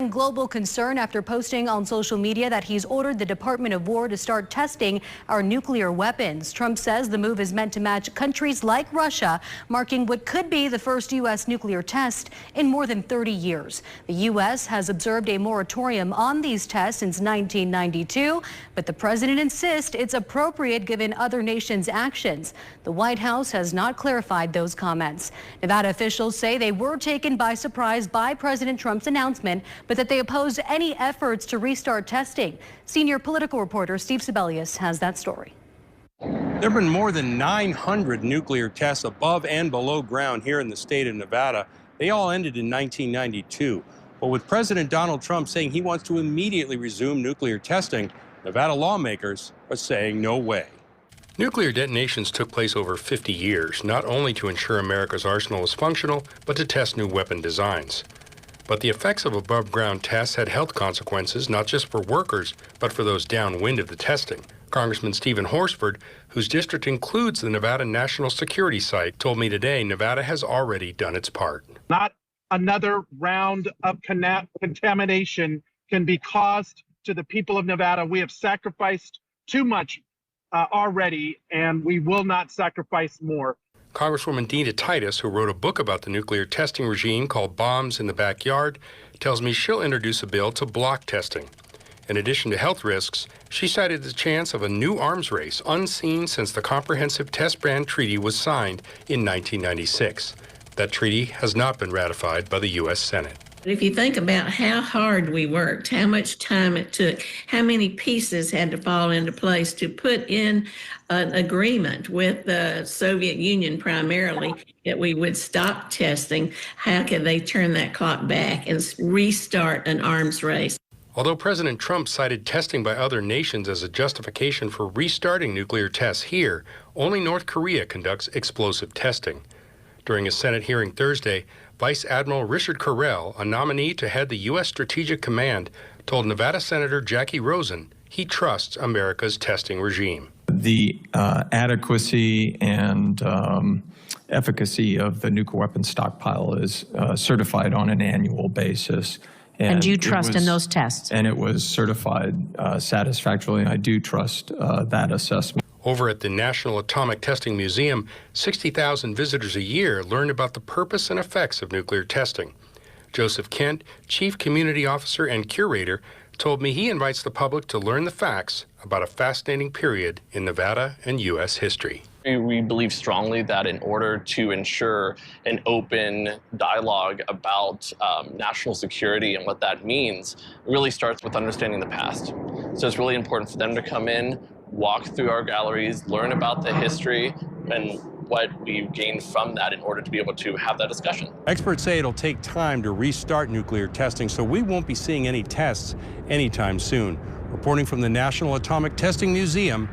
Global concern after posting on social media that he's ordered the Department of War to start testing our nuclear weapons. Trump says the move is meant to match countries like Russia, marking what could be the first U.S. nuclear test in more than 30 years. The U.S. has observed a moratorium on these tests since 1992, but the president insists it's appropriate given other nations' actions. The White House has not clarified those comments. Nevada officials say they were taken by surprise by President Trump's announcement, but that they oppose any efforts to restart testing. Senior political reporter Steve Sebelius has that story. There have been more than 900 nuclear tests above and below ground here in the state of Nevada. They all ended in 1992. But with President Donald Trump saying he wants to immediately resume nuclear testing, Nevada lawmakers are saying no way. Nuclear detonations took place over 50 years, not only to ensure America's arsenal was functional, but to test new weapon designs. But the effects of above-ground tests had health consequences, not just for workers, but for those downwind of the testing. Congressman Stephen Horsford, whose district includes the Nevada National Security Site, told me today Nevada has already done its part. Not another round of contamination can be caused to the people of Nevada. We have sacrificed too much already, and we will not sacrifice more. Congresswoman Dina Titus, who wrote a book about the nuclear testing regime called Bombs in the Backyard, tells me she'll introduce a bill to block testing. In addition to health risks, she cited the chance of a new arms race unseen since the Comprehensive Test Ban Treaty was signed in 1996. That treaty has not been ratified by the U.S. Senate. If you think about how hard we worked, how much time it took, how many pieces had to fall into place to put in an agreement with the Soviet Union primarily that we would stop testing, how could they turn that clock back and restart an arms race? Although President Trump cited testing by other nations as a justification for restarting nuclear tests here, only North Korea conducts explosive testing. During a Senate hearing Thursday, Vice Admiral Richard Correll, a nominee to head the U.S. Strategic Command, told Nevada Senator Jackie Rosen he trusts America's testing regime. The adequacy and efficacy of the nuclear weapons stockpile is certified on an annual basis. And do you trust in those tests? And it was certified satisfactorily, and I do trust that assessment. Over at the National Atomic Testing Museum, 60,000 visitors a year learn about the purpose and effects of nuclear testing. Joseph Kent, Chief Community Officer and Curator, told me he invites the public to learn the facts about a fascinating period in Nevada and U.S. history. We believe strongly that in order to ensure an open dialogue about national security and what that means, it really starts with understanding the past. So it's really important for them to come in, walk through our galleries, learn about the history and what we've gained from that in order to be able to have that discussion. Experts say it'll take time to restart nuclear testing, so we won't be seeing any tests anytime soon. Reporting from the National Atomic Testing Museum,